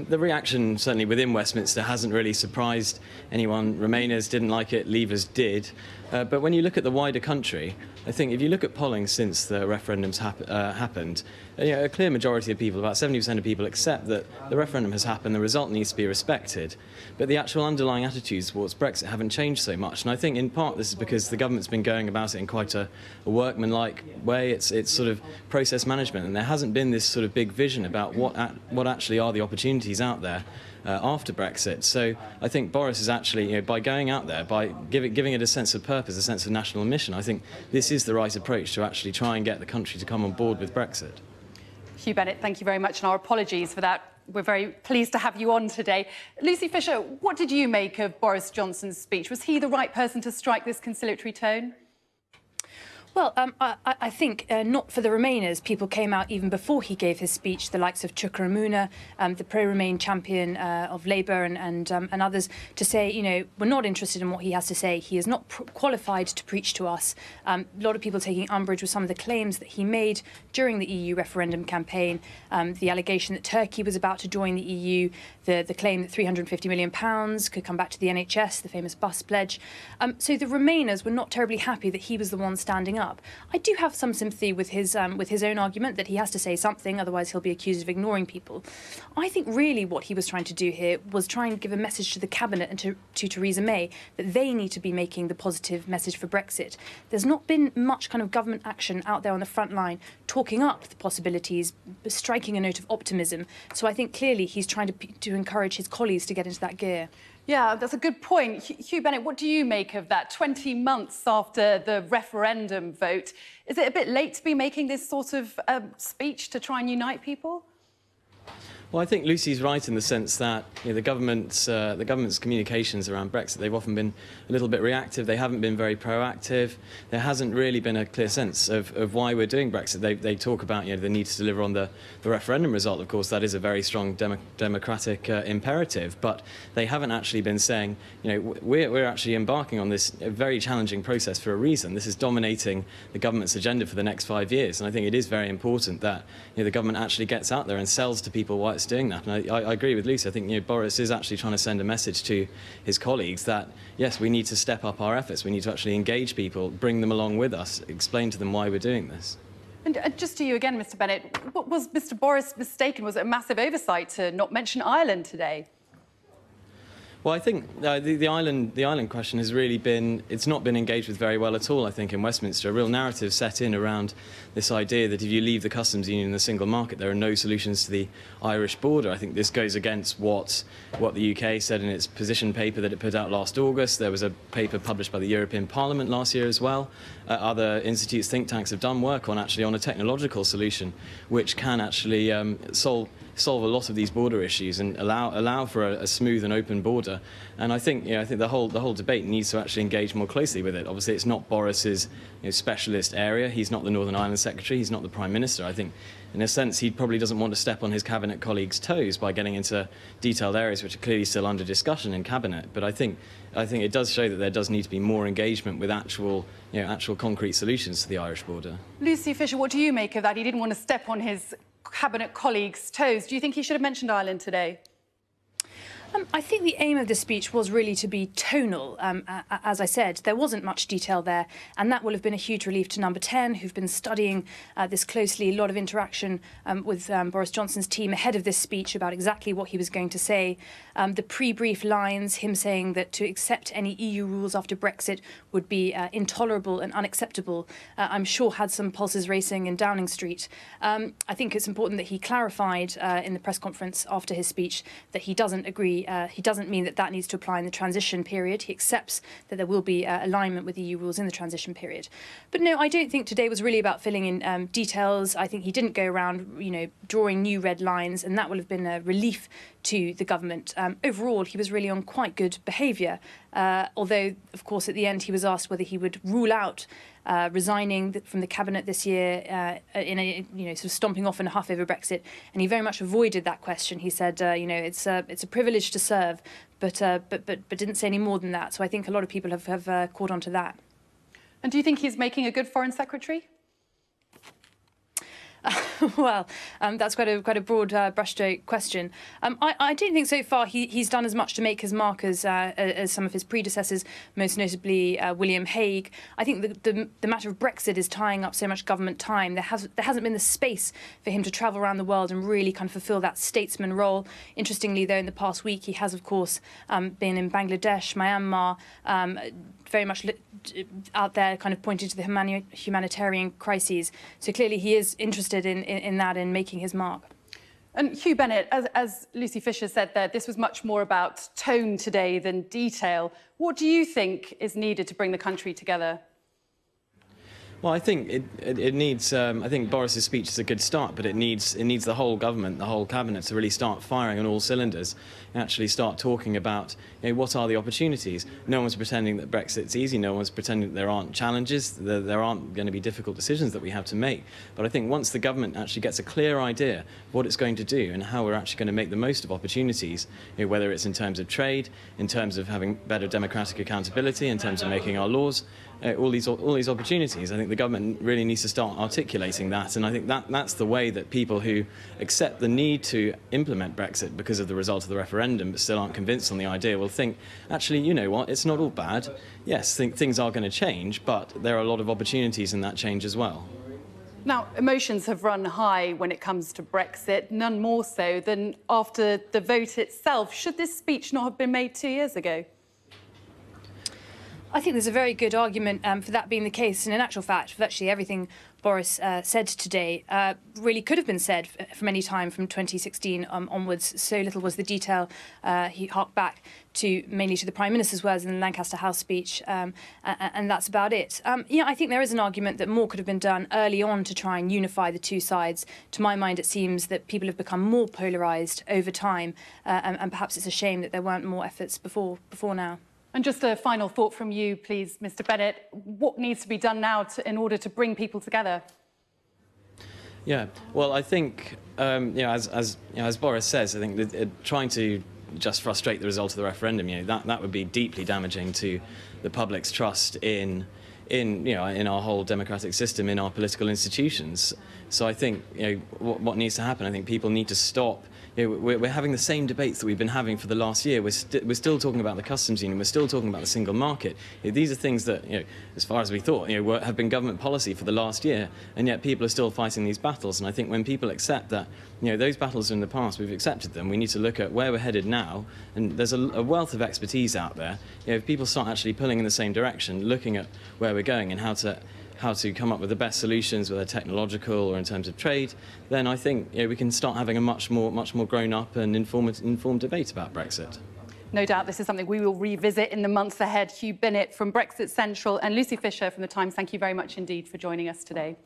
The reaction, certainly within Westminster, hasn't really surprised anyone. Remainers didn't like it, Leavers did. But when you look at the wider country, I think if you look at polling since the referendums happened, a clear majority of people, about 70% of people, accept that the referendum has happened, the result needs to be respected. But the actual underlying attitudes towards Brexit haven't changed so much. And I think in part this is because the government's been going about it in quite a workmanlike way. It's sort of process management, and there hasn't been this sort of big vision about what actually are the opportunities out there after Brexit. So I think Boris is actually, by going out there, by giving it a sense of purpose, a sense of national mission, I think this is the right approach to actually try and get the country to come on board with Brexit. Hugh Bennett, thank you very much, and our apologies for that. We're very pleased to have you on today. Lucy Fisher, what did you make of Boris Johnson's speech? Was he the right person to strike this conciliatory tone? Well, I think not for the Remainers. People came out even before he gave his speech, the likes of Chuka Umunna, the pro-Remain champion of Labour and others, to say, we're not interested in what he has to say. He is not qualified to preach to us. A lot of people taking umbrage with some of the claims that he made during the EU referendum campaign, the allegation that Turkey was about to join the EU, the claim that £350 million could come back to the NHS, the famous bus pledge. So the Remainers were not terribly happy that he was the one standing up. I do have some sympathy with his own argument that he has to say something, otherwise he'll be accused of ignoring people. I think really what he was trying to do here was try and give a message to the Cabinet and to Theresa May that they need to be making the positive message for Brexit. There's not been much kind of government action out there on the front line talking up the possibilities, striking a note of optimism. So I think clearly he's trying to encourage his colleagues to get into that gear. Yeah, that's a good point. Hugh Bennett, what do you make of that? 20 months after the referendum vote, is it a bit late to be making this sort of speech to try and unite people? Well, I think Lucy's right in the sense that the government's communications around Brexit, they've often been a little bit reactive. They haven't been very proactive. There hasn't really been a clear sense of why we're doing Brexit. They talk about the need to deliver on the referendum result. Of course, that is a very strong democratic imperative. But they haven't actually been saying, we're actually embarking on this very challenging process for a reason. This is dominating the government's agenda for the next 5 years. And I think it is very important that the government actually gets out there and sells to people why it's doing that. And I agree with Lucy. I think Boris is actually trying to send a message to his colleagues that, yes, we need to step up our efforts. We need to actually engage people, bring them along with us, explain to them why we're doing this. And just to you again, Mr. Bennett, was Mr. Boris mistaken? Was it a massive oversight to not mention Ireland today? Well, I think the island question has really it's not been engaged with very well at all, I think, in Westminster. A real narrative set in around this idea that if you leave the customs union and the single market, there are no solutions to the Irish border. I think this goes against what the UK said in its position paper that it put out last August. There was a paper published by the European Parliament last year as well. Other institutes, think tanks have done work on a technological solution which can actually solve a lot of these border issues and allow for a smooth and open border. And I think the whole debate needs to actually engage more closely with it. Obviously, it's not Boris's specialist area. He's not the Northern Ireland Secretary. He's not the Prime Minister. I think, in a sense, he probably doesn't want to step on his cabinet colleagues' toes by getting into detailed areas which are clearly still under discussion in cabinet. But I think it does show that there does need to be more engagement with actual concrete solutions to the Irish border. Lucy Fisher, what do you make of that? He didn't want to step on his cabinet colleagues' toes. Do you think he should have mentioned Ireland today? I think the aim of the speech was really to be tonal. As I said, there wasn't much detail there, and that will have been a huge relief to Number 10, who've been studying this closely, a lot of interaction with Boris Johnson's team ahead of this speech about exactly what he was going to say. The pre-brief lines, him saying that to accept any EU rules after Brexit would be intolerable and unacceptable, I'm sure had some pulses racing in Downing Street. I think it's important that he clarified in the press conference after his speech that he doesn't agree. He doesn't mean that needs to apply in the transition period. He accepts that there will be alignment with EU rules in the transition period. But no, I don't think today was really about filling in details. I think he didn't go around, drawing new red lines, and that will have been a relief to the government. Overall, he was really on quite good behaviour, although, of course, at the end he was asked whether he would rule out resigning from the cabinet this year in a sort of stomping off in a huff over Brexit, and he very much avoided that question. He said, it's a privilege to serve, but didn't say any more than that. So I think a lot of people have caught on to that. And do you think he's making a good foreign secretary? Well, that's quite a broad brushstroke question. I don't think so far he's done as much to make his mark as some of his predecessors, most notably William Hague. I think the matter of Brexit is tying up so much government time. There hasn't been the space for him to travel around the world and really kind of fulfil that statesman role. Interestingly, though, in the past week, he has, of course, been in Bangladesh, Myanmar, very much out there kind of pointing to the humanitarian crises. So clearly he is interested in that, in making his mark. And Hugh Bennett, as Lucy Fisher said there, this was much more about tone today than detail. What do you think is needed to bring the country together? Well, I think it needs. I think Boris's speech is a good start, but it needs the whole government, the whole cabinet, to really start firing on all cylinders, and actually start talking about, what are the opportunities. No one's pretending that Brexit's easy. No one's pretending that there aren't challenges. There aren't going to be difficult decisions that we have to make. But I think once the government actually gets a clear idea of what it's going to do and how we're actually going to make the most of opportunities, whether it's in terms of trade, in terms of having better democratic accountability, in terms of making our laws, all these opportunities, I think the government really needs to start articulating that, and I think that's the way that people who accept the need to implement Brexit because of the result of the referendum but still aren't convinced on the idea will think, actually, you know what, it's not all bad. Yes, things are going to change, but there are a lot of opportunities in that change as well. Now, emotions have run high when it comes to Brexit, none more so than after the vote itself. Should this speech not have been made 2 years ago? I think there's a very good argument for that being the case. And in actual fact, virtually everything Boris said today really could have been said from any time from 2016 onwards. So little was the detail. He harked back mainly to the Prime Minister's words in the Lancaster House speech, and that's about it. I think there is an argument that more could have been done early on to try and unify the two sides. To my mind, it seems that people have become more polarised over time, and perhaps it's a shame that there weren't more efforts before now. And just a final thought from you, please, Mr. Bennett. What needs to be done now in order to bring people together? Yeah, well, I think, as Boris says, I think that, trying to just frustrate the result of the referendum, that would be deeply damaging to the public's trust in our whole democratic system, in our political institutions. So I think, what needs to happen, I think people need to stop. We're having the same debates that we've been having for the last year. We're still talking about the customs union. We're still talking about the single market. These are things that, as far as we thought, have been government policy for the last year, and yet people are still fighting these battles. And I think when people accept that, those battles are in the past, we've accepted them. We need to look at where we're headed now, and there's a wealth of expertise out there. If people start actually pulling in the same direction, looking at where we're going and how to come up with the best solutions, whether technological or in terms of trade, then I think we can start having a much more grown-up and informed debate about Brexit. No doubt this is something we will revisit in the months ahead. Hugh Bennett from Brexit Central and Lucy Fisher from The Times, thank you very much indeed for joining us today.